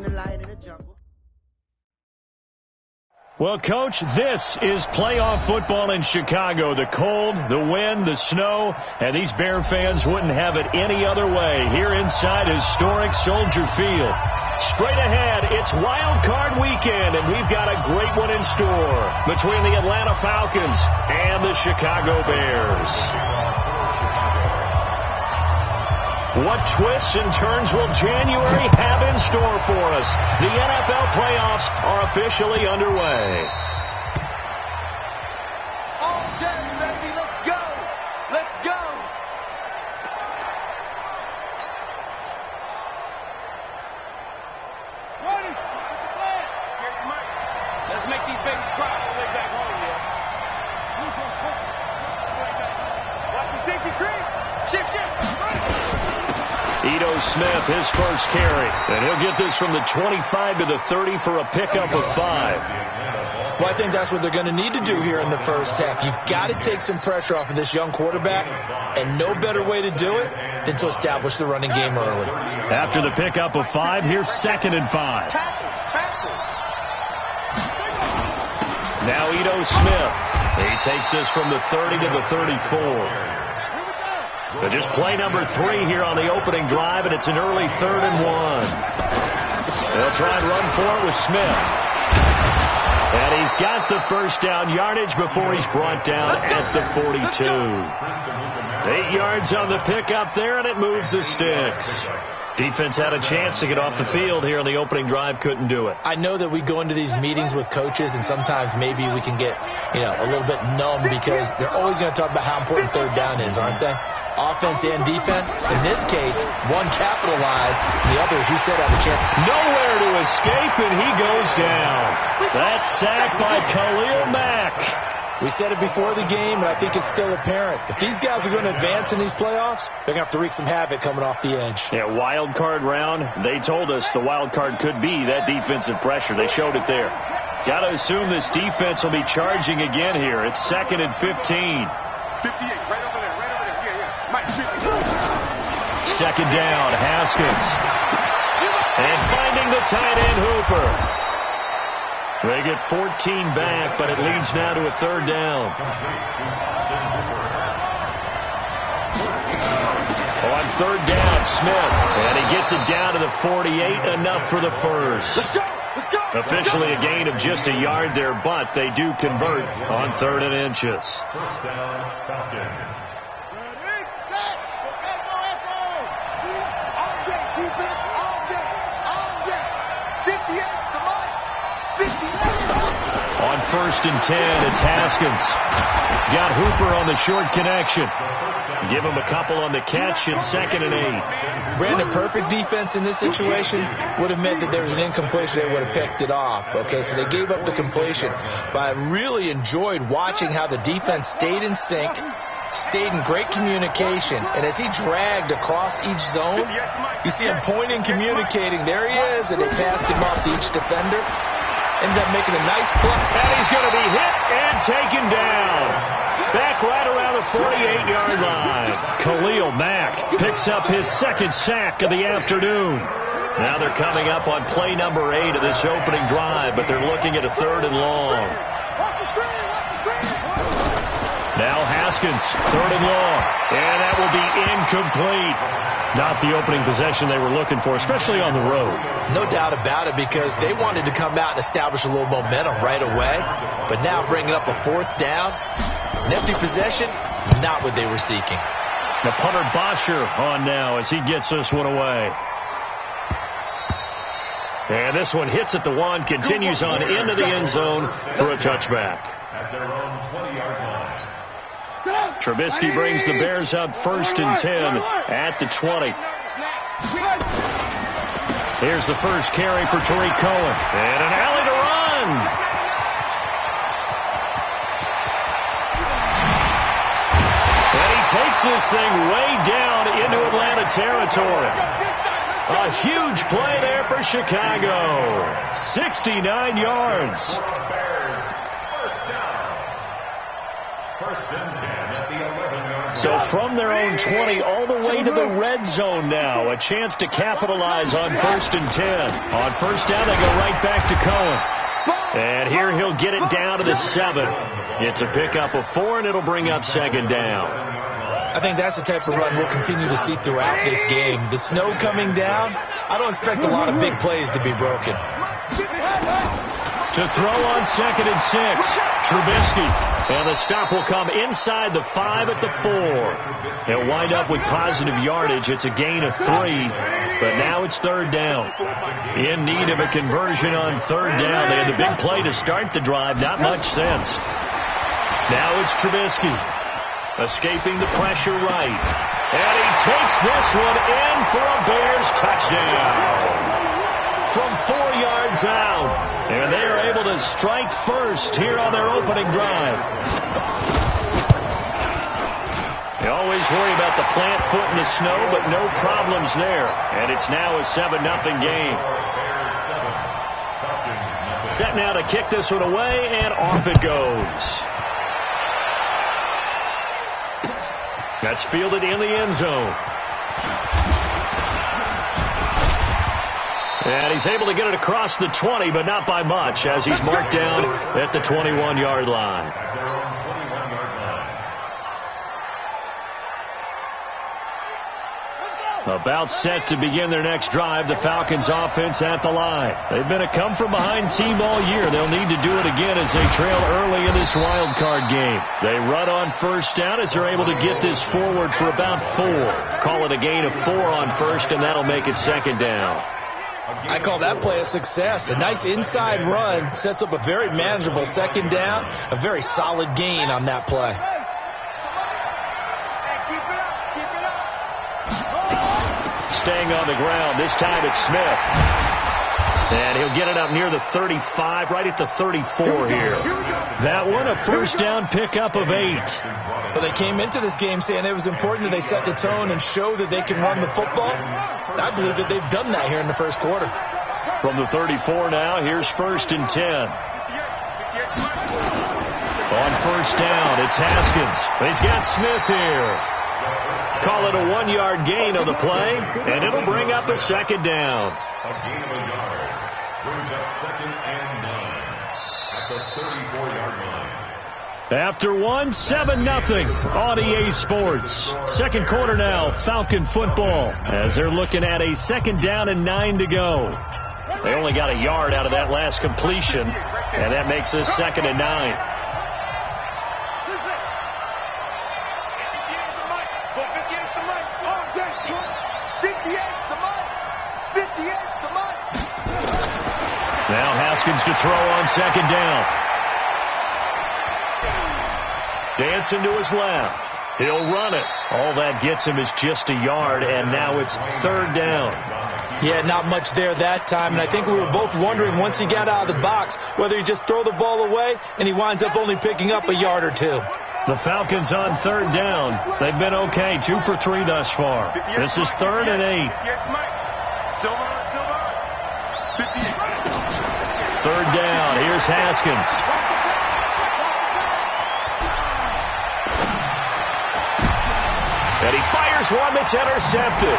Shine the light in the jungle. Well, Coach, this is playoff football in Chicago. The cold, the wind, the snow, and these Bear fans wouldn't have it any other way here inside historic Soldier Field. Straight ahead, it's Wild Card Weekend, and we've got a great one in store between the Atlanta Falcons and the Chicago Bears. What twists and turns will January have in store for us? The NFL playoffs are officially underway. All day, baby, let's go! Let's go! Ready? Let's make these babies cry on the way back home, yeah. Watch the safety creep. Shift. Ito Smith, his first carry. And he'll get this from the 25 to the 30 for a pickup of 5. Well, I think that's what they're going to need to do here in the first half. You've got to take some pressure off of this young quarterback, and no better way to do it than to establish the running game early. After the pickup of 5, here's 2nd and 5. Now Ito Smith. He takes this from the 30 to the 34. But just play number 3 here on the opening drive, and it's an early 3rd and 1. They'll try and run for it with Smith. And he's got the first down yardage before he's brought down at the 42. 8 yards on the pickup there, and it moves the sticks. Defense had a chance to get off the field here on the opening drive, couldn't do it. I know that we go into these meetings with coaches, and sometimes maybe we can get, a little bit numb because they're always going to talk about how important 3rd down is, aren't they? Offense and defense. In this case, one capitalized, the other, as you said, have a chance. Nowhere to escape, and he goes down. That's sacked by Khalil Mack. We said it before the game, and I think it's still apparent. If these guys are going to advance in these playoffs, they're going to have to wreak some havoc coming off the edge. Yeah, wild card round. They told us the wild card could be that defensive pressure. They showed it there. Got to assume this defense will be charging again here. It's 2nd and 15. 58, right over there. Yeah. Mike, 50. Second down, Haskins. And finding the tight end, Hooper. They get 14 back, but it leads now to a 3rd down. On 3rd down, Smith. And he gets it down to the 48, enough for the first. Let's go! Officially a gain of just a yard there, but they do convert on 3rd and inches. First down, Falcons. On 1st and 10, it's Haskins. It's got Hooper on the short connection. Give him a couple on the catch. It's 2nd and 8. Brandon, perfect defense in this situation would have meant that there was an incompletion. They would have picked it off. Okay, so they gave up the completion. But I really enjoyed watching how the defense stayed in sync, stayed in great communication. And as he dragged across each zone, you see him pointing, communicating. There he is, and they passed him off to each defender. Ended up making a nice play. And he's going to be hit and taken down. Back right around the 48-yard line. Khalil Mack picks up his 2nd sack of the afternoon. Now they're coming up on play number 8 of this opening drive, but they're looking at a 3rd and long. Now Haskins, 3rd and long. And that will be incomplete. Not the opening possession they were looking for, especially on the road. No doubt about it, because they wanted to come out and establish a little momentum right away. But now bringing up a 4th down, an empty possession, not what they were seeking. The punter Bosher on now as he gets this one away. And this one hits at the 1, continues on into the end zone for a touchback. At their own 20-yard line. Trubisky brings the Bears up 1st and 10 at the 20. Here's the first carry for Tariq Cohen. And an alley to run. And he takes this thing way down into Atlanta territory. A huge play there for Chicago. 69 yards. So from their own 20 all the way to the red zone now. A chance to capitalize on 1st and 10. On first down, they go right back to Cohen. And here he'll get it down to the 7. It's a pickup of 4, and it'll bring up 2nd down. I think that's the type of run we'll continue to see throughout this game. The snow coming down, I don't expect a lot of big plays to be broken. To throw on 2nd and 6, Trubisky. And the stop will come inside the 5 at the 4. He'll wind up with positive yardage. It's a gain of 3, but now it's 3rd down. In need of a conversion on 3rd down. They had the big play to start the drive. Not much sense. Now it's Trubisky. Escaping the pressure right. And he takes this one in for a Bears touchdown. From 4 yards out. And they are able to strike first here on their opening drive. They always worry about the plant foot in the snow, but no problems there. And it's now a 7-0 game. Set now to kick this one away, and off it goes. That's fielded in the end zone. And he's able to get it across the 20, but not by much, as he's marked down at the 21-yard line. About set to begin their next drive, the Falcons offense at the line. They've been a come-from-behind team all year. They'll need to do it again as they trail early in this wild card game. They run on first down as they're able to get this forward for about 4. Call it a gain of 4 on first, and that'll make it 2nd down. I call that play a success. A nice inside run sets up a very manageable 2nd down. A very solid gain on that play. Staying on the ground. This time it's Smith. And he'll get it up near the 35, right at the 34 here. That one, a first down pickup of 8. Well, they came into this game saying it was important that they set the tone and show that they can run the football. I believe that they've done that here in the first quarter. From the 34 now, here's 1st and 10. On first down, it's Haskins. He's got Smith here. Call it a 1-yard gain on the play, and it'll bring up a 2nd down. A gain of a yard brings up 2nd and 9 at the 34-yard line. After 1, 7-0 on EA Sports. Second quarter now, Falcon football, as they're looking at a 2nd down and 9 to go. They only got a yard out of that last completion, and that makes this 2nd and 9. Now Haskins to throw on 2nd down. Dancing to his left. He'll run it. All that gets him is just a yard, and now it's 3rd down. Yeah, not much there that time, and I think we were both wondering once he got out of the box whether he just throw the ball away, and he winds up only picking up a yard or 2. The Falcons on 3rd down. They've been okay, 2 for 3 thus far. This is 3rd and 8. 3rd down. Here's Haskins. And he fires one that's intercepted.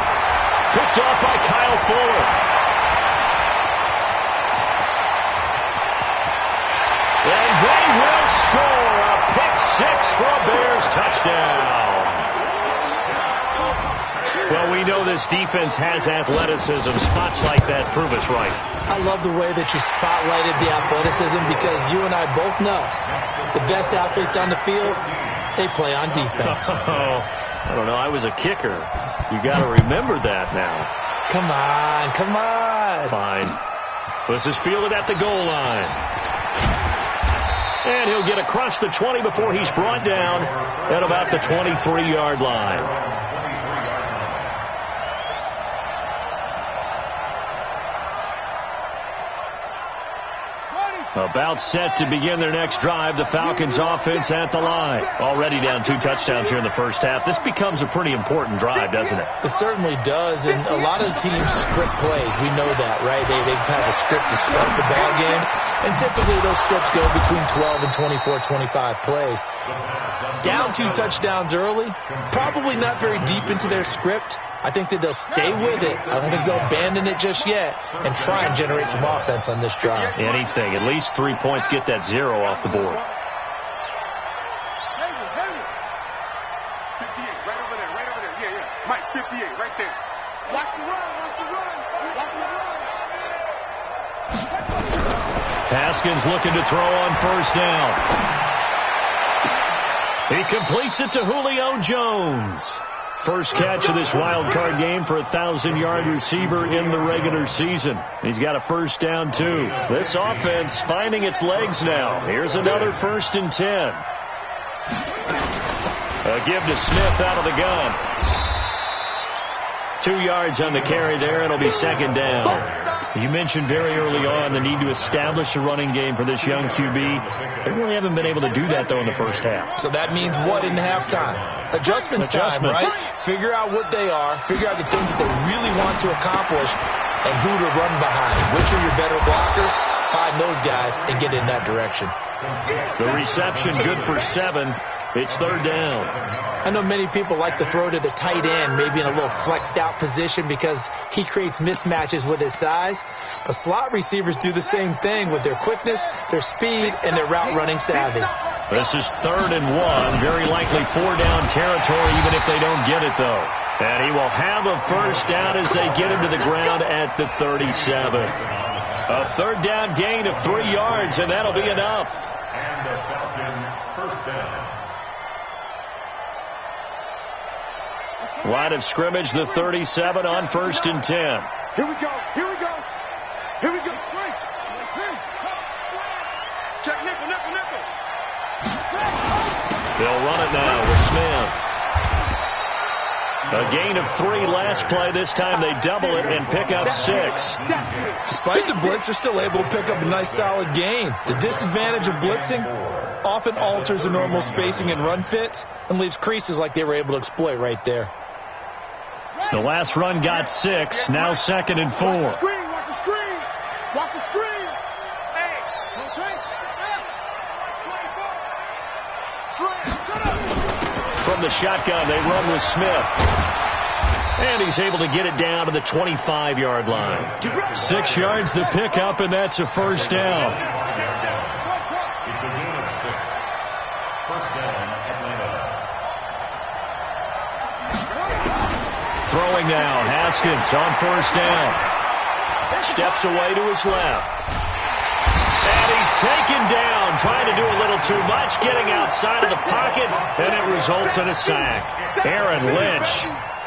Picked off by Kyle Fuller. And they will score a pick 6 for a Bears touchdown. Well, we know this defense has athleticism. Spots like that prove us right. I love the way that you spotlighted the athleticism because you and I both know the best athletes on the field, they play on defense. Oh, I don't know. I was a kicker. You got to remember that now. Come on, come on. Fine. This is fielded at the goal line. And he'll get across the 20 before he's brought down at about the 23-yard line. About set to begin their next drive. The Falcons offense at the line. Already down 2 touchdowns here in the first half. This becomes a pretty important drive, doesn't it? It certainly does, and a lot of the teams script plays. We know that, right? They have a script to start the ball game, and typically those scripts go between 12 and 24, 25 plays. Down 2 touchdowns early, probably not very deep into their script. I think that they'll stay with it. I don't think they'll abandon it just yet and try and generate some offense on this drive. Anything. At least 3 points. Get that 0 off the board. 58, right over there, right over there. Yeah. Mike, 58, right there. Watch the run, watch the run, watch the run. Haskins looking to throw on first down. He completes it to Julio Jones. First catch of this wild card game for a 1,000-yard receiver in the regular season. He's got a first down, too. This offense finding its legs now. Here's another 1st and 10. A give to Smith out of the gun. 2 yards on the carry there. It'll be 2nd down. You mentioned very early on the need to establish a running game for this young QB. They really haven't been able to do that, though, in the first half. So that means what in halftime? Adjustments time, right? Figure out what they are. Figure out the things that they really want to accomplish and who to run behind. Which are your better blockers? Find those guys and get in that direction. The reception good for 7. It's 3rd down. I know many people like to throw to the tight end, maybe in a little flexed out position because he creates mismatches with his size. But slot receivers do the same thing with their quickness, their speed, and their route running savvy. This is 3rd and 1. Very likely 4-down territory even if they don't get it, though. And he will have a first down as they get him to the ground at the 37. A 3rd down gain of 3 yards, and that'll be enough. And the Falcon first down. Line of scrimmage, the 37 on 1st and 10. Here we go, here we go. Here we go. Check nickel, nickel, nickel. They'll run it now with Smith. A gain of 3 last play. This time they double it and pick up 6. Despite the blitz, they're still able to pick up a nice solid gain. The disadvantage of blitzing often alters the normal spacing and run fit and leaves creases like they were able to exploit right there. The last run got 6. Now 2nd and 4. Watch the screen, watch the screen. Watch the screen. Hey, From the shotgun, they run with Smith. And he's able to get it down to the 25-yard line. 6 yards the pickup, and that's a first down. It's a gain of 6. First down, Atlanta. Throwing now, Haskins on first down. Steps away to his left. And he's taken down, trying to do a little too much, getting outside of the pocket, and it results in a sack. Aaron Lynch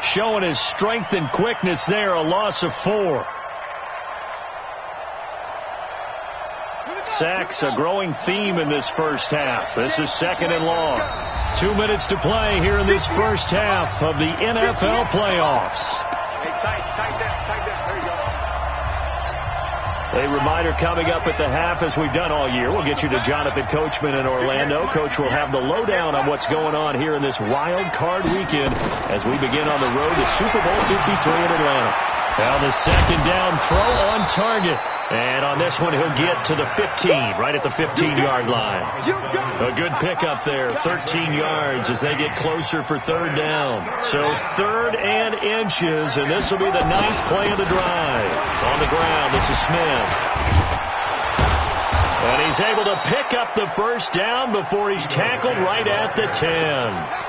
showing his strength and quickness there, a loss of 4. Sacks, a growing theme in this first half. This is 2nd and long. 2 minutes to play here in this first half of the NFL playoffs. Hey, tight that. There you go. A reminder coming up at the half, as we've done all year. We'll get you to Jonathan Coachman in Orlando. Coach will have the lowdown on what's going on here in this wild card weekend as we begin on the road to Super Bowl 53 in Atlanta. Now the 2nd down throw on target. And on this one, he'll get to the 15, right at the 15-yard line. A good pickup there, 13 yards as they get closer for 3rd down. So 3rd and inches, and this will be the 9th play of the drive. On the ground, this is Smith. And he's able to pick up the first down before he's tackled right at the 10.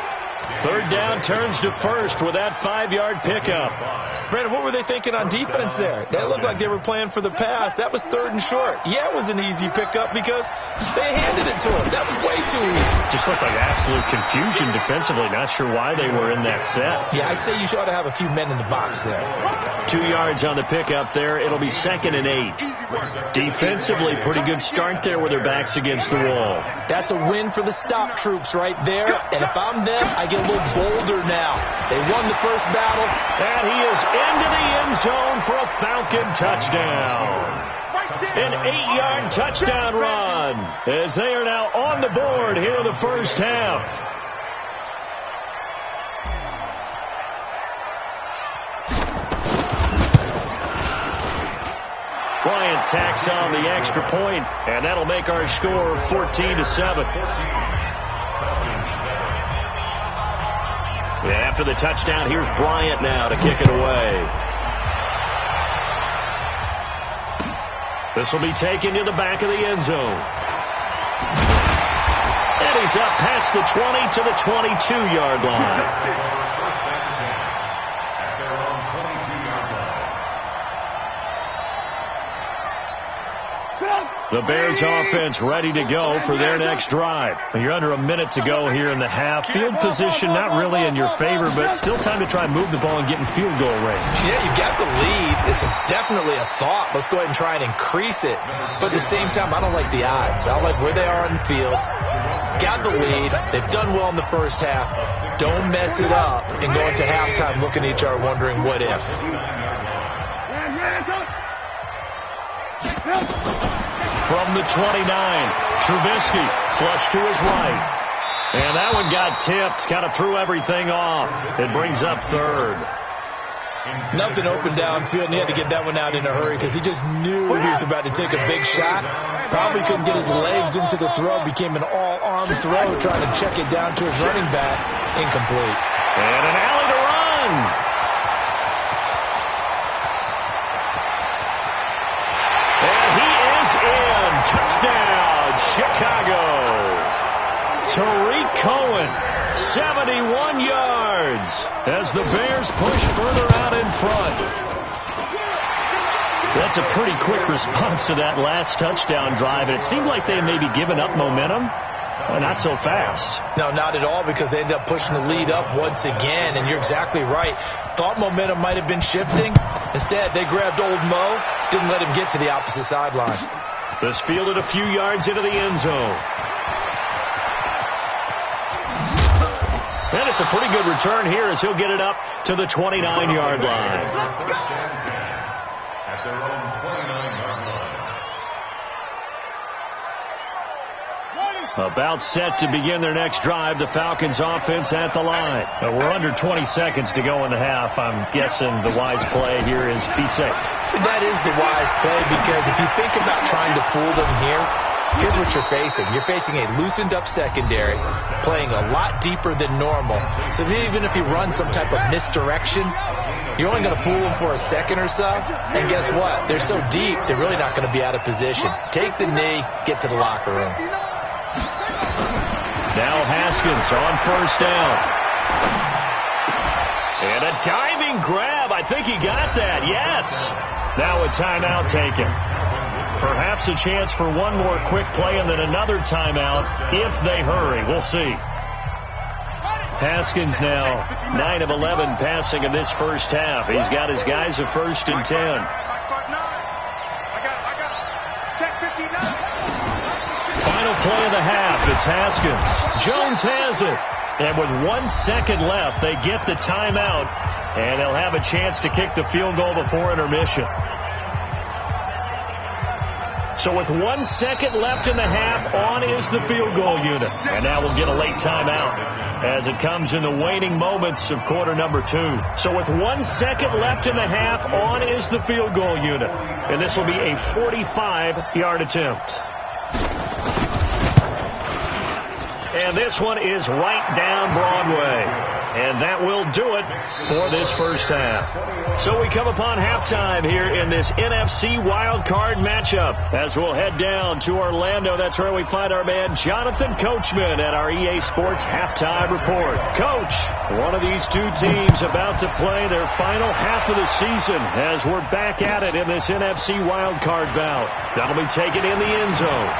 3rd down turns to 1st with that 5-yard pickup. Brandon, what were they thinking on defense there? They looked like they were playing for the pass. That was 3rd and short. Yeah, it was an easy pickup because they handed it to him. That was way too easy. Just looked like absolute confusion defensively. Not sure why they were in that set. Yeah, I'd say you ought to have a few men in the box there. 2 yards on the pickup there. It'll be 2nd and 8. Defensively, pretty good start there with their backs against the wall. That's a win for the stop troops right there. And if I'm them, I get a little bolder now. They won the first battle. And he is into the end zone for a Falcon touchdown. An 8-yard touchdown run as they are now on the board here in the first half. Bryant tacks on the extra point, and that'll make our score 14-7. After the touchdown, here's Bryant now to kick it away. This will be taken to the back of the end zone. And he's up past the 20 to the 22-yard line. The Bears offense ready to go for their next drive. You're under a minute to go here in the half. Field position not really in your favor, but still time to try and move the ball and get in field goal range. Yeah, you've got the lead. It's definitely a thought. Let's go ahead and try and increase it. But at the same time, I don't like the odds. I like where they are on the field. Got the lead. They've done well in the first half. Don't mess it up and go into halftime looking at each other wondering what if. From the 29, Trubisky flush to his right. And that one got tipped, kind of threw everything off. It brings up third. Nothing open downfield, and he had to get that one out in a hurry because he just knew he was about to take a big shot. Probably couldn't get his legs into the throw. Became an all-arm throw, trying to check it down to his running back. Incomplete. And an alley to run. Touchdown, Chicago. Tariq Cohen, 71 yards as the Bears push further out in front. That's a pretty quick response to that last touchdown drive. And it seemed like they may be giving up momentum. Not so fast. No, not at all, because they end up pushing the lead up once again. And you're exactly right. Thought momentum might have been shifting. Instead, they grabbed old Mo, didn't let him get to the opposite sideline. This fielded a few yards into the end zone. And it's a pretty good return here as he'll get it up to the 29-yard line. At their own 29-yard line. About set to begin their next drive. The Falcons offense at the line. We're under 20 seconds to go in the half. I'm guessing the wise play here is be safe. That is the wise play, because if you think about trying to fool them here, here's what you're facing. You're facing a loosened up secondary, playing a lot deeper than normal. So even if you run some type of misdirection, you're only going to fool them for a second or so. And guess what? They're so deep, they're really not going to be out of position. Take the knee, get to the locker room. Now Haskins on first down. And a diving grab. I think he got that. Yes. Now a timeout taken. Perhaps a chance for one more quick play and then another timeout if they hurry. We'll see. Haskins now 9 of 11 passing in this first half. He's got his guys a 1st and 10. Final play of the half. It's Haskins. Jones has it. And with 1 second left, they get the timeout. And they'll have a chance to kick the field goal before intermission. So with 1 second left in the half, on is the field goal unit. And now we'll get a late timeout as it comes in the waning moments of quarter number 2. So with 1 second left in the half, on is the field goal unit. And this will be a 45-yard attempt. And this one is right down Broadway. And that will do it for this first half. So we come upon halftime here in this NFC wildcard matchup as we'll head down to Orlando. That's where we find our man Jonathan Coachman at our EA Sports Halftime Report. Coach, one of these two teams about to play their final half of the season as we're back at it in this NFC wildcard bout. That'll be taken in the end zone.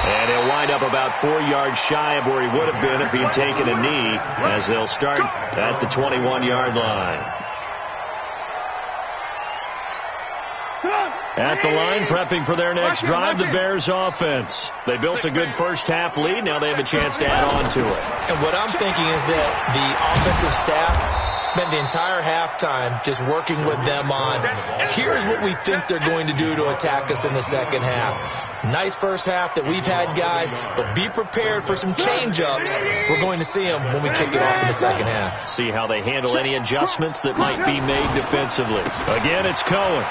And he'll wind up about 4 yards shy of where he would have been if he had taken a knee, as they'll start at the 21-yard line. At the line, prepping for their next drive, the Bears offense. They built a good first-half lead. Now they have a chance to add on to it. And what I'm thinking is that the offensive staff spent the entire halftime just working with them on, here's what we think they're going to do to attack us in the second half. Nice first half that we've had, guys, but be prepared for some change-ups. We're going to see them when we kick it off in the second half. See how they handle any adjustments that might be made defensively. Again, it's Cohen.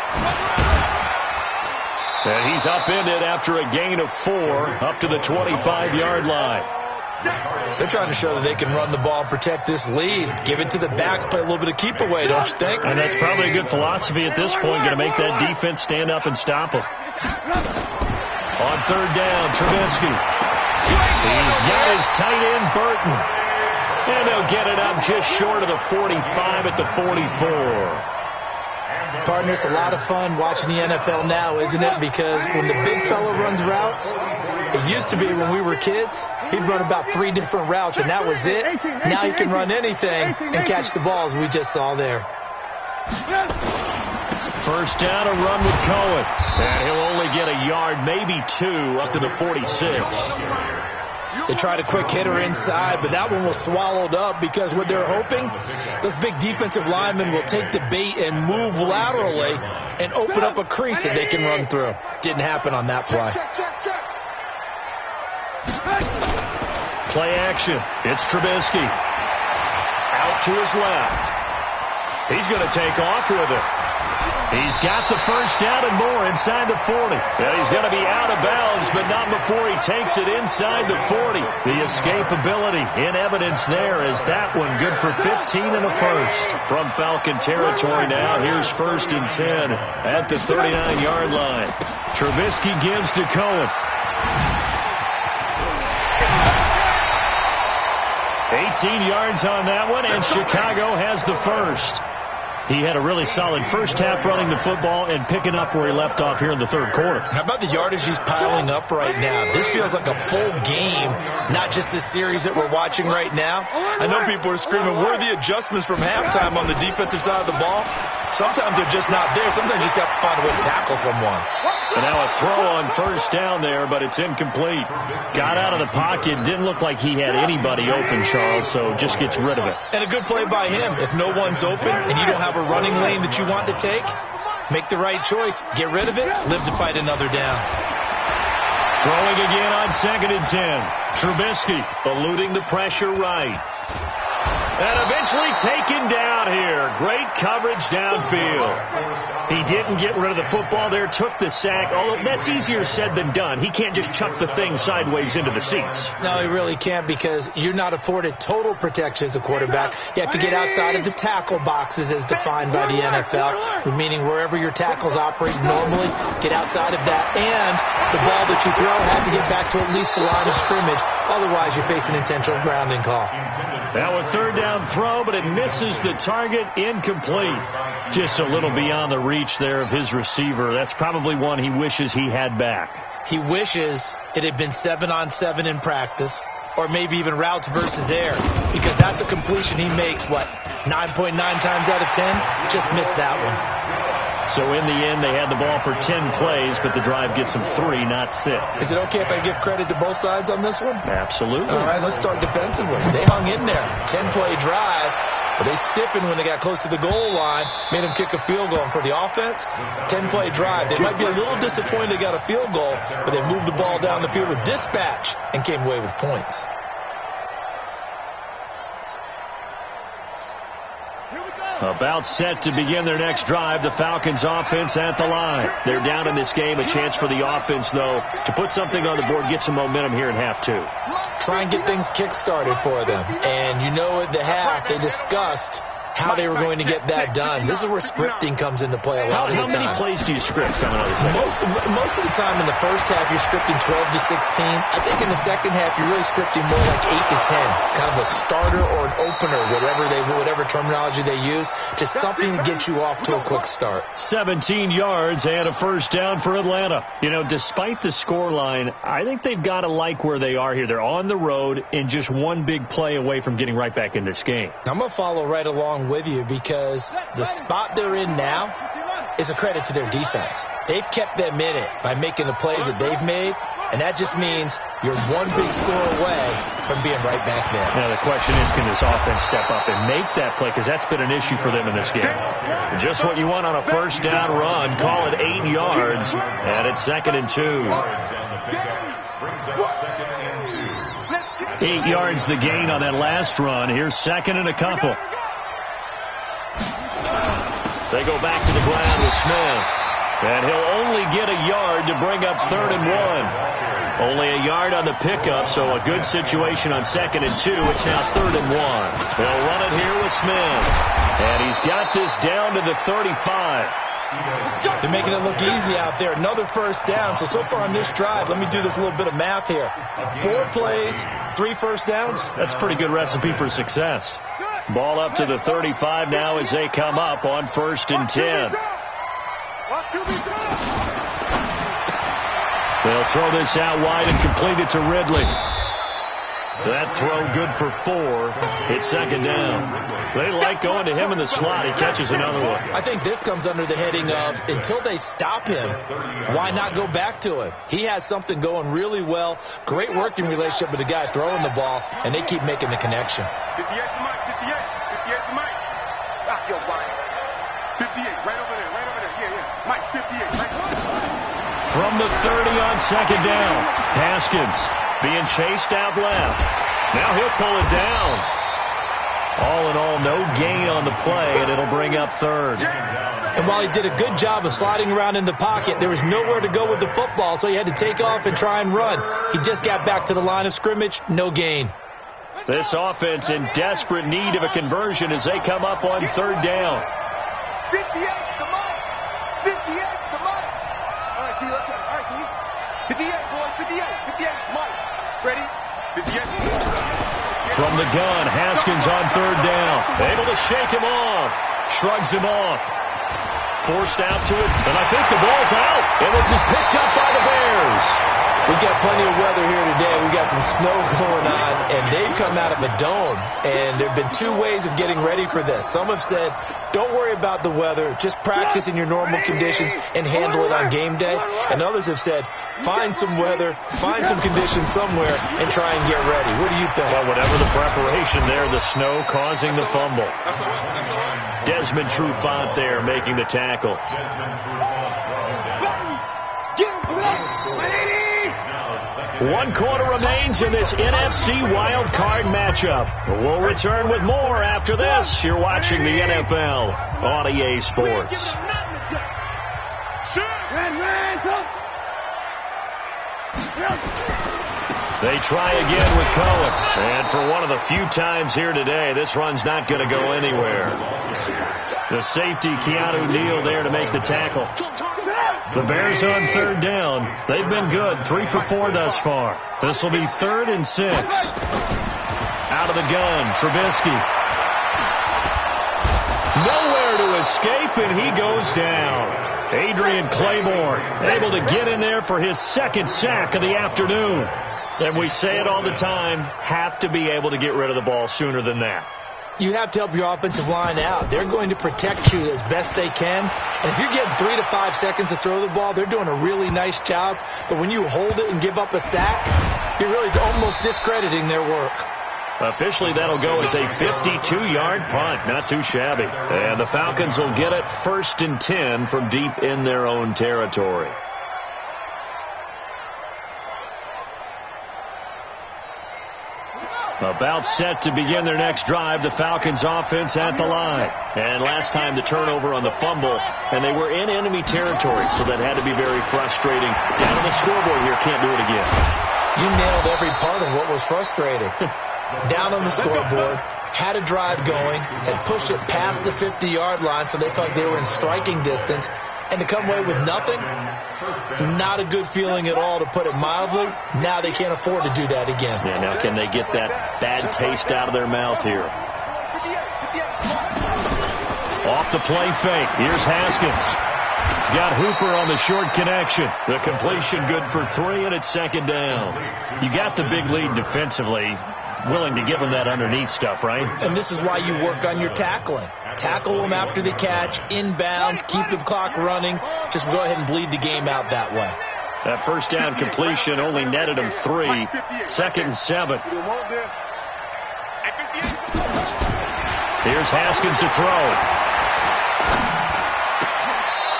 And he's upended after a gain of 4 up to the 25-yard line. They're trying to show that they can run the ball and protect this lead. Give it to the backs, play a little bit of keep away, don't you think? And that's probably a good philosophy at this point, going to make that defense stand up and stop them. On third down, Trubisky. He's got his tight end, Burton. And they'll get it up just short of the 45 at the 44. Partner, it's a lot of fun watching the NFL now, isn't it? Because when the big fella runs routes, it used to be when we were kids, he'd run about 3 different routes, and that was it. Now he can run anything and catch the balls we just saw there. First down, a run with Cohen. And he'll only get a yard, maybe 2, up to the 46. They tried a quick hitter inside, but that one was swallowed up because what they're hoping, those big defensive linemen will take the bait and move laterally and open up a crease that they can run through. Didn't happen on that play. Play action. It's Trubisky. Out to his left. He's going to take off with it. He's got the first down and more inside the 40. And he's going to be out of bounds, but not before he takes it inside the 40. The escapability in evidence there is that one good for 15 and a first. From Falcon territory now, here's 1st and 10 at the 39-yard line. Trubisky gives to Cohen. 18 yards on that one, and Chicago has the first. He had a really solid first half running the football and picking up where he left off here in the third quarter. How about the yardage he's piling up right now? This feels like a full game, not just this series that we're watching right now. I know people are screaming, where are the adjustments from halftime on the defensive side of the ball? Sometimes they're just not there. Sometimes you just have to find a way to tackle someone. And now a throw on first down there, but it's incomplete. Got out of the pocket. Didn't look like he had anybody open, Charles, so just gets rid of it. And a good play by him. If no one's open and you don't have a running lane that you want to take, make the right choice. Get rid of it. Live to fight another down. Throwing again on 2nd and 10. Trubisky eluding the pressure right. And eventually taken down here. Great coverage downfield. He didn't get rid of the football there, took the sack. Although that's easier said than done. He can't just chuck the thing sideways into the seats. No, he really can't, because you're not afforded total protection as a quarterback. You have to get outside of the tackle boxes as defined by the NFL, meaning wherever your tackles operate normally, get outside of that. And the ball that you throw has to get back to at least the line of scrimmage. Otherwise, you're facing intentional grounding call. Now a third down throw, but it misses the target. Incomplete. Just a little beyond the reach there of his receiver. That's probably one he wishes he had back. He wishes it had been 7-on-7 in practice, or maybe even routes versus air, because that's a completion he makes, 9.9 times out of 10? Just missed that one. So in the end, they had the ball for 10 plays, but the drive gets them 3, not 6. Is it okay if I give credit to both sides on this one? Absolutely. All right, let's start defensively. They hung in there. 10-play drive, but they stiffened when they got close to the goal line, made them kick a field goal. And for the offense, 10-play drive. They might be a little disappointed they got a field goal, but they moved the ball down the field with dispatch and came away with points. About set to begin their next drive, the Falcons offense at the line. They're down in this game. A chance for the offense, though, to put something on the board, get some momentum here in half 2. Try and get things kick-started for them. And you know at the half, they discussed how they were going to get that done. This is where scripting comes into play a lot of the time. How many plays do you script coming out of the second? Most of the time in the first half, you're scripting 12 to 16. I think in the second half, you're really scripting more like 8 to 10. Kind of a starter or an opener, whatever terminology they use. Just something to get you off to a quick start. 17 yards and a first down for Atlanta. You know, despite the scoreline, I think they've got to like where they are here. They're on the road and just one big play away from getting right back in this game. I'm going to follow right along with you, because the spot they're in now, is a credit to their defense. They've kept them in it by making the plays that they've made, and that just means you're one big score away from being right back there. Now, the question is, can this offense step up and make that play? Because that's been an issue for them in this game. Just what you want on a first down run. Call it 8 yards, and it's 2nd and 2. 8 yards the gain on that last run. Here's 2nd and a couple. They go back to the ground with Smith. And he'll only get a yard to bring up 3rd and 1. Only a yard on the pickup, so a good situation on 2nd and 2. It's now 3rd and 1. They'll run it here with Smith. And he's got this down to the 35. They're making it look easy out there. Another first down. So far on this drive, let me do this little bit of math here. 4 plays, 3 first downs. That's a pretty good recipe for success. Ball up to the 35 now as they come up on 1st and 10. They'll throw this out wide and complete it to Ridley. That throw good for 4. It's 2nd down. They like going to him in the slot. He catches another one. I think this comes under the heading of, until they stop him, why not go back to him? He has something going really well. Great working relationship with the guy throwing the ball, and they keep making the connection. 58 to Mike, 58 to Mike. Stop your body. 58, right over there. Yeah. Mike, 58, right over there. From the 30 on 2nd down. Haskins being chased out left. Now he'll pull it down. All in all, no gain on the play, and it'll bring up 3rd. And while he did a good job of sliding around in the pocket, there was nowhere to go with the football, so he had to take off and try and run. He just got back to the line of scrimmage, no gain. This offense in desperate need of a conversion as they come up on 3rd down. 58 to Mike. 58 to Mike. All right, T, let's go. All right, T. 58, boys. 58, Mike. Ready? 58. From the gun, Haskins on 3rd down. Able to shake him off. Shrugs him off. Forced out to it, and I think the ball's out. And this is picked up by the Bears. We've got plenty of weather here today. We've got some snow going on, and they've come out of a dome. And there have been 2 ways of getting ready for this. Some have said, don't worry about the weather. Just practice in your normal conditions and handle it on game day. And others have said, find some weather, find some conditions somewhere, and try and get ready. What do you think? Well, whatever the preparation there, the snow causing the fumble. Desmond Trufant there making the tackle. 1 quarter remains in this NFC wild card matchup. We'll return with more after this. You're watching the NFL on EA Sports. They try again with Cohen. And for one of the few times here today, this run's not going to go anywhere. The safety, Keanu Neal, there to make the tackle. The Bears on 3rd down. They've been good. 3 for 4 thus far. This will be 3rd and 6. Out of the gun, Trubisky. Nowhere to escape, and he goes down. Adrian Claiborne able to get in there for his 2nd sack of the afternoon. And we say it all the time, have to be able to get rid of the ball sooner than that. You have to help your offensive line out. They're going to protect you as best they can. And if you're getting 3 to 5 seconds to throw the ball, they're doing a really nice job. But when you hold it and give up a sack, you're really almost discrediting their work. Officially, that'll go as a 52-yard punt. Not too shabby. And the Falcons will get it 1st and 10 from deep in their own territory. About set to begin their next drive, the Falcons offense at the line. And last time the turnover on the fumble, and they were in enemy territory, so that had to be very frustrating. Down on the scoreboard here, can't do it again. You nailed every part of what was frustrating. Down on the scoreboard, had a drive going, had pushed it past the 50-yard line, so they thought they were in striking distance. And to come away with nothing, not a good feeling at all, to put it mildly. Now they can't afford to do that again. Yeah, now can they get that bad taste out of their mouth here? Off the play fake. Here's Haskins. He's got Hooper on the short connection. The completion good for 3, and it's 2nd down. You got the big lead defensively. Willing to give them that underneath stuff, right? And this is why you work on your tackling. tackle them after the catch, inbounds, keep the clock running. Just go ahead and bleed the game out that way. That first down completion only netted him 3. 2nd and 7. Here's Haskins to throw.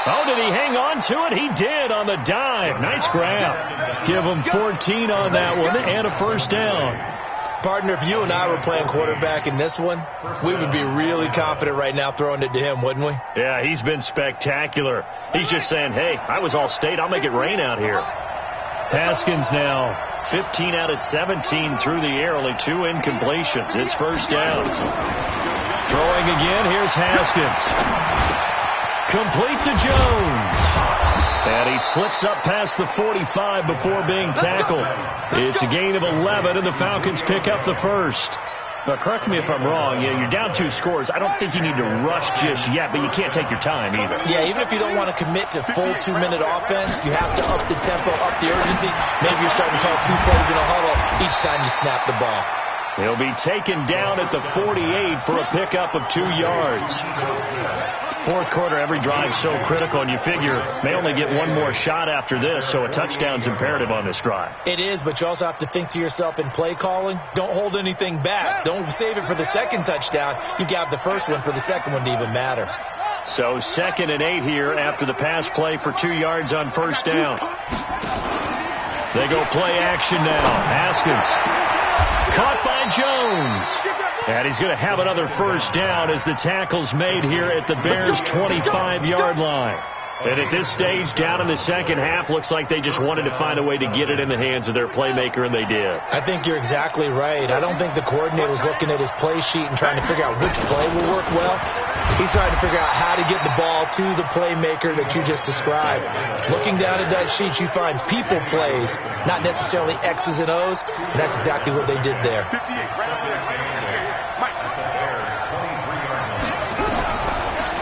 Oh, did he hang on to it? He did on the dive. Nice grab. Give him 14 on that one and a first down. Partner, if you and I were playing quarterback in this one, we would be really confident right now throwing it to him, wouldn't we? Yeah, he's been spectacular. He's just saying, hey, I was all state. I'll make it rain out here. Haskins now 15 out of 17 through the air, only 2 incompletions. It's first down. Throwing again, here's Haskins. Complete to Jones. And he slips up past the 45 before being tackled. It's a gain of 11, and the Falcons pick up the first. Now, correct me if I'm wrong. Yeah, you're down 2 scores. I don't think you need to rush just yet, but you can't take your time either. Yeah, even if you don't want to commit to full 2-minute offense, you have to up the tempo, up the urgency. Maybe you're starting to call 2 plays in a huddle each time you snap the ball. He'll be taken down at the 48 for a pickup of 2 yards. Fourth quarter, every drive so critical, and you figure they only get 1 more shot after this, so a touchdown's imperative on this drive. It is, but you also have to think to yourself in play calling, don't hold anything back. Don't save it for the second touchdown. You got the first one for the second one to even matter. So 2nd and 8 here after the pass play for 2 yards on first down. They go play action now. Haskins. Caught by Jones. And he's going to have another first down as the tackle's made here at the Bears' 25-yard line. And at this stage, down in the second half, looks like they just wanted to find a way to get it in the hands of their playmaker, and they did. I think you're exactly right. I don't think the coordinator was looking at his play sheet and trying to figure out which play will work well. He's trying to figure out how to get the ball to the playmaker that you just described. Looking down at that sheet, you find people plays, not necessarily X's and O's, and that's exactly what they did there.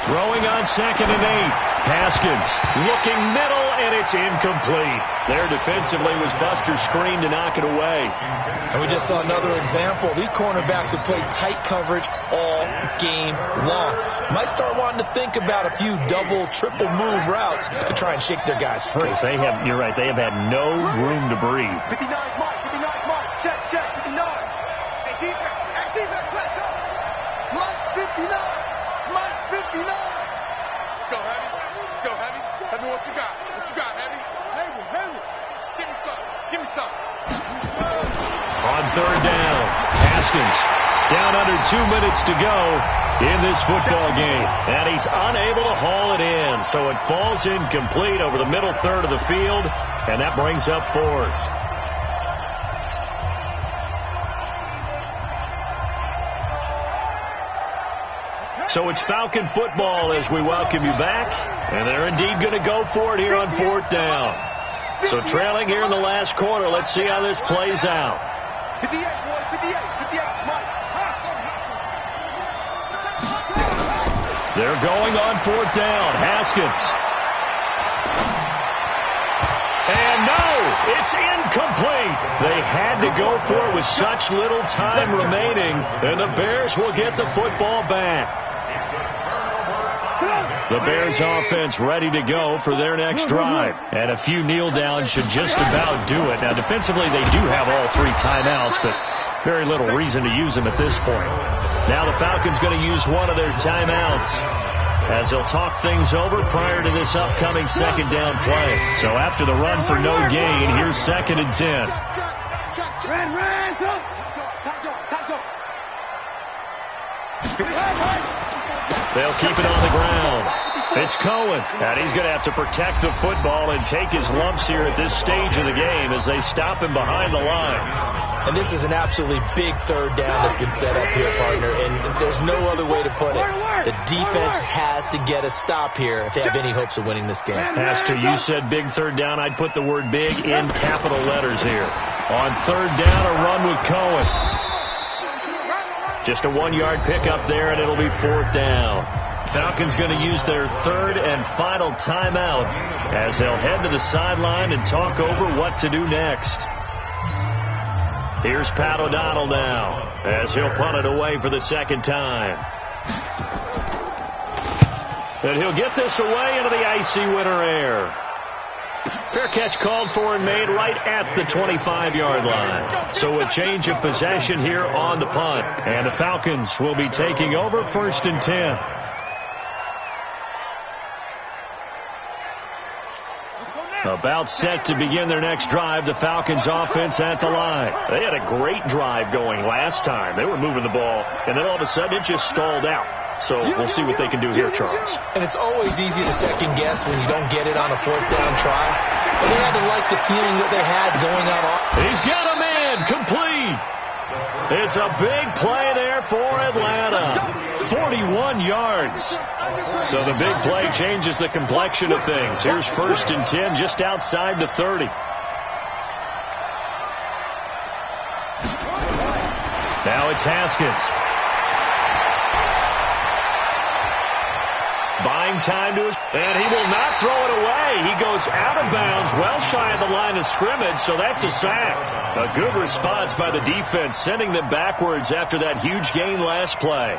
Throwing on 2nd and 8. Haskins looking middle, and it's incomplete. There defensively was Buster's screen to knock it away. And we just saw another example. These cornerbacks have played tight coverage all game long. Might start wanting to think about a few double, triple move routes to try and shake their guys free. They have, you're right, they have had no room to breathe. 59 Mike, 59 Mike, check, 59. Hey, defense, let's go. Mike 59, Mike 59. Let's go, Heavy. Let's go, Heavy. Tell me what you got. What you got, Heavy? Heavy. Give me some. Give me some. On third down, Haskins down under 2 minutes to go in this football game. And he's unable to haul it in. So it falls incomplete over the middle third of the field. And that brings up 4th. So it's Falcon football as we welcome you back. And they're indeed going to go for it here on 4th down. So trailing here in the last quarter. Let's see how this plays out. 58, boy, 58, Mike. They're going on 4th down. Haskins. And no, it's incomplete. They had to go for it with such little time remaining. And the Bears will get the football back. The Bears offense ready to go for their next drive. And a few kneel downs should just about do it. Now, defensively, they do have all 3 timeouts, but very little reason to use them at this point. Now the Falcons going to use one of their timeouts as they'll talk things over prior to this upcoming 2nd down play. So after the run for no gain, here's 2nd and 10. They'll keep it on the ground. It's Cohen, and he's going to have to protect the football and take his lumps here at this stage of the game as they stop him behind the line. And this is an absolutely big third down that's been set up here, partner, and there's no other way to put it. The defense has to get a stop here if they have any hopes of winning this game. As to you said big third down, I'd put the word big in capital letters here. On third down, a run with Cohen. Just a 1-yard pickup there, and it'll be 4th down. Falcons going to use their 3rd and final timeout as they'll head to the sideline and talk over what to do next. Here's Pat O'Donnell now as he'll punt it away for the 2nd time. And he'll get this away into the icy winter air. Fair catch called for and made right at the 25-yard line. So a change of possession here on the punt. And the Falcons will be taking over 1st and 10. About set to begin their next drive, the Falcons offense at the line. They had a great drive going last time. They were moving the ball, and then all of a sudden it just stalled out. So we'll see what they can do here, Charles. And it's always easy to second guess when you don't get it on a 4th down try. But they had to like the feeling that they had going out. He's got a man complete. It's a big play there for Atlanta. 41 yards. So the big play changes the complexion of things. Here's 1st and 10 just outside the 30. Now it's Haskins. Buying time to his, and he will not throw it away. He goes out of bounds, well shy of the line of scrimmage, so that's a sack. A good response by the defense, sending them backwards after that huge gain last play.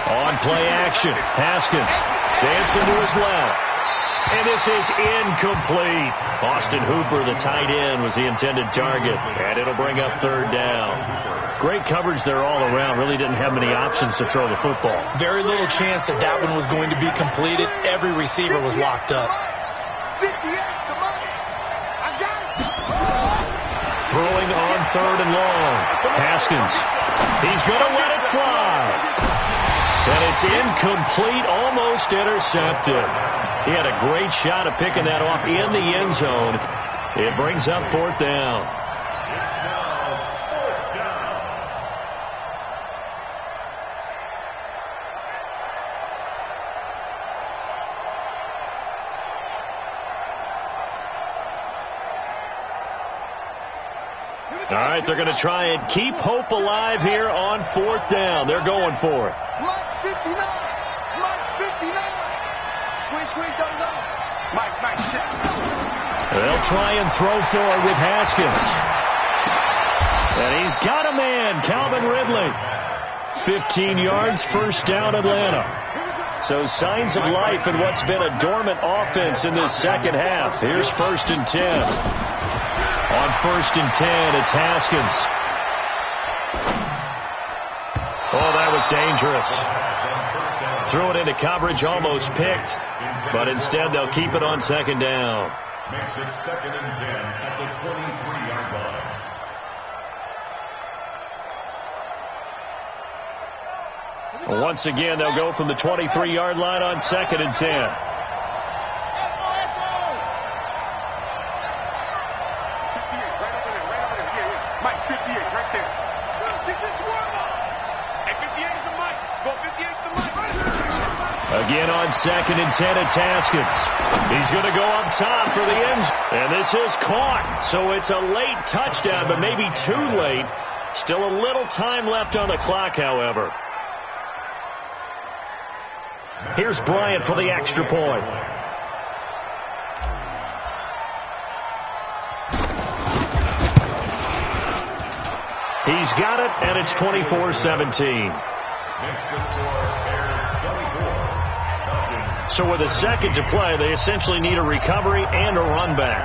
On play action, Haskins dancing to his left. And this is incomplete. Austin Hooper, the tight end, was the intended target. And it'll bring up 3rd down. Great coverage there all around. Really didn't have many options to throw the football. Very little chance that that one was going to be completed. Every receiver was locked up. Throwing on 3rd and long. Haskins. He's going to let it fly. And it's incomplete, almost intercepted. He had a great shot at picking that off in the end zone. It brings up 4th down. All right, they're going to try and keep hope alive here on 4th down. They're going for it. They'll try and throw for it with Haskins. And he's got a man, Calvin Ridley. 15 yards, 1st down, Atlanta. So signs of life in what's been a dormant offense in this second half. Here's 1st and 10. On 1st and 10, it's Haskins. Oh, that was dangerous. Threw it into coverage, almost picked. But instead, they'll keep it on 2nd down. Makes it 2nd and 10 at the 23-yard line. Once again, they'll go from the 23-yard line on 2nd and 10. Again on 2nd and 10, it's Haskins. He's going to go up top for the end. And this is caught. So it's a late touchdown, but maybe too late. Still a little time left on the clock, however. Here's Bryant for the extra point. He's got it, and it's 24-17. So with a second to play, they essentially need a recovery and a run back.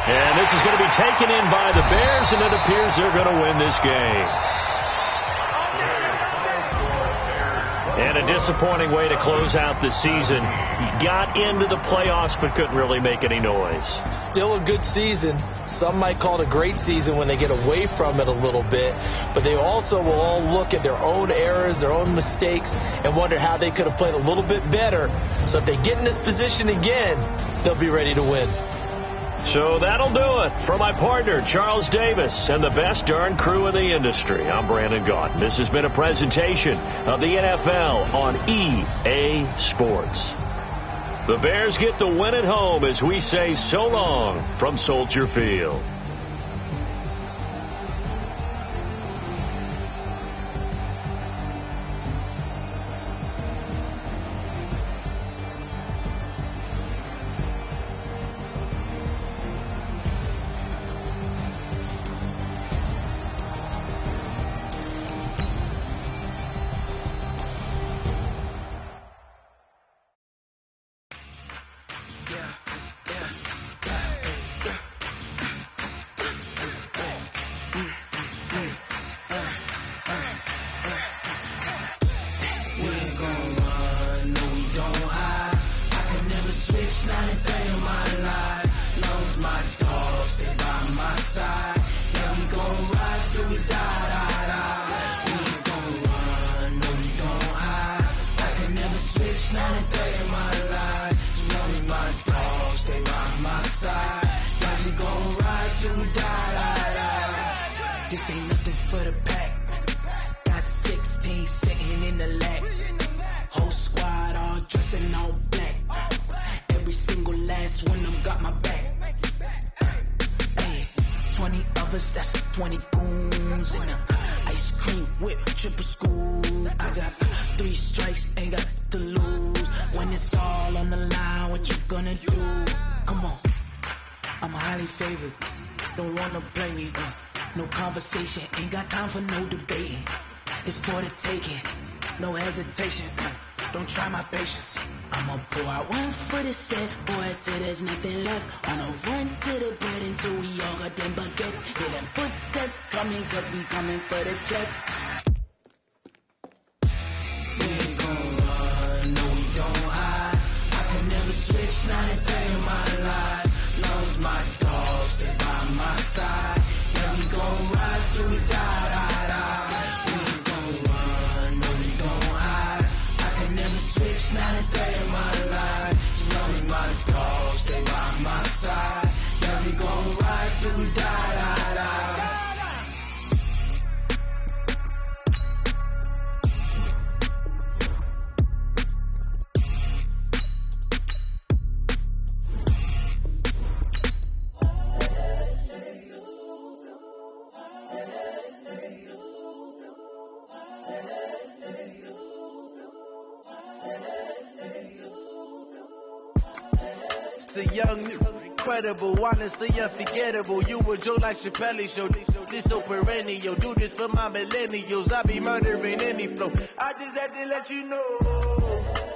And this is going to be taken in by the Bears, and it appears they're going to win this game. And a disappointing way to close out the season. He got into the playoffs but couldn't really make any noise. Still a good season. Some might call it a great season when they get away from it a little bit. But they also will all look at their own errors, their own mistakes, and wonder how they could have played a little bit better. So if they get in this position again, they'll be ready to win. So that'll do it. For my partner, Charles Davis, and the best darn crew in the industry, I'm Brandon Gaunt. This has been a presentation of the NFL on EA Sports. The Bears get the win at home as we say so long from Soldier Field. don't wanna blame me. No conversation, ain't got time for no debating. It's for the taking, no hesitation. Don't try my patience. I'ma pour out one for the set, boy, till there's nothing left. On a run to the bread until we all got them baguettes. Hear them footsteps coming, cause we coming for the check. We ain't gon' run, no we don't hide. I can never switch, not a day in my life. Long as my dogs, they by my side. Yeah, we gon' ride till we die, die, die. We ain't gon' run, no we don't hide. I can never switch, not a day in my life. Long as my dogs, they by my side. Yeah, we gon' ride till we die, die, die. The young, incredible, honestly unforgettable. You a Joe like Chappelle show. This so perennial. Do this for my millennials. I be murdering any flow. I just had to let you know.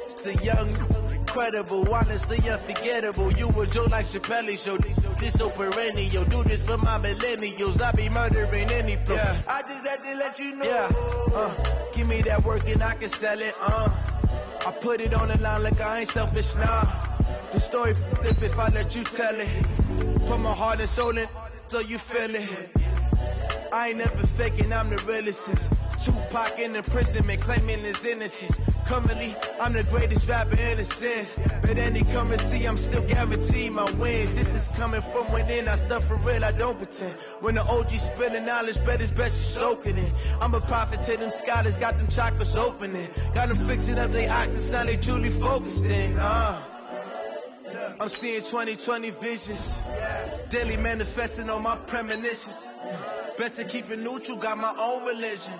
It's the young, incredible, honestly unforgettable. You a Joe like Chappelle show. This so perennial. Do this for my millennials. I be murdering any flow. Yeah. I just had to let you know. Yeah. Give me that work and I can sell it. I put it on the line like I ain't selfish, nah. The story flip if I let you tell it. Put my heart and soul in so you feel it. I ain't never faking, I'm the realest. Tupac in imprisonment, claiming his innocence. Currently, I'm the greatest rapper in a sense. But any currency, I'm still guaranteed my wins. This is coming from within, I stuff for real, I don't pretend. When the OG spilling knowledge, bet it's best you soak it in. I'm a prophet to them scholars, got them chakras opening. Got them fixing up they octaves, now they truly focused in. I'm seeing 2020 visions, daily manifesting on my premonitions. Best to keep it neutral, got my own religion.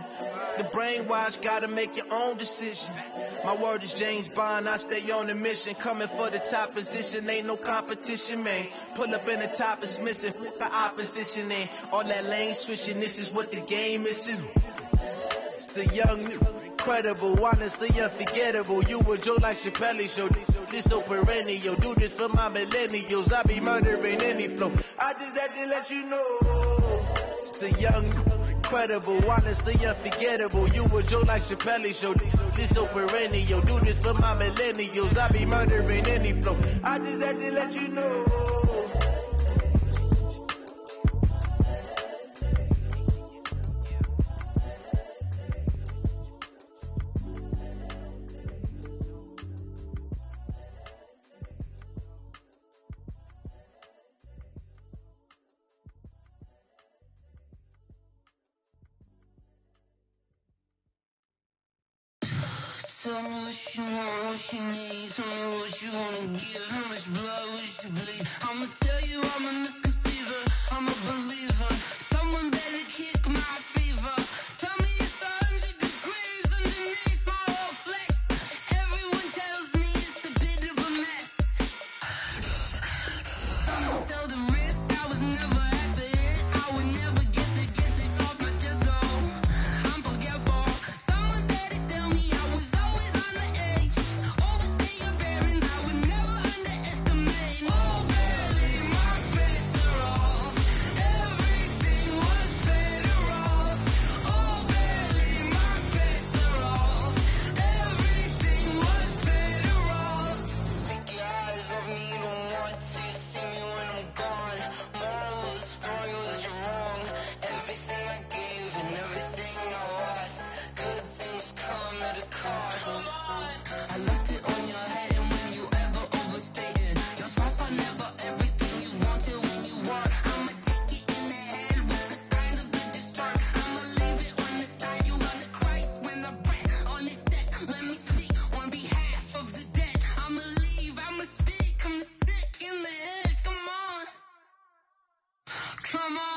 The brainwash, gotta make your own decision. My word is James Bond, I stay on the mission. Coming for the top position, ain't no competition, man. Pull up in the top, it's missing, the opposition ain't. All that lane switching, this is what the game is. It's the young, incredible, honestly unforgettable. You a Joe like Chappelle show. This so perennial. Do this for my millennials. I be murdering any flow. I just had to let you know. It's the young, incredible, honestly unforgettable. You a Joe like Chappelle show. This so perennial. Do this for my millennials. I be murdering any flow. I just had to let you know. Tell me what you want, what you need. Tell me what you wanna give. How much blood would you bleed? I'ma tell you I'm a misconceiver. I'm a believer. Someone better kick my fever. Tell me it's 100 degrees underneath my whole flex. Everyone tells me it's a bit of a mess. Someone tell the risk I was never at the end. I would never get it off my chest. No, I'm forgetful. Someone better tell me I was always on the edge. Overstay your bearings, I would never underestimate. Oh, barely my best are all. Everything was better off. Oh, barely my best are all. Everything was better off. Take your eyes off me, don't want to see me when I'm gone. Moral of the story was you're wrong. Everything I gave and everything I lost. Good things come at a cost. I left it on your head, and when you ever overstated yourself, I never everything you wanted when you want. I'ma take it in the head with the signs of the destroyed. I'ma leave it on the side. You wanna Christ when I breath on this set. Let me speak on behalf of the dead. I'ma leave, I'ma speak. I'm sick in the head. Come on, come on.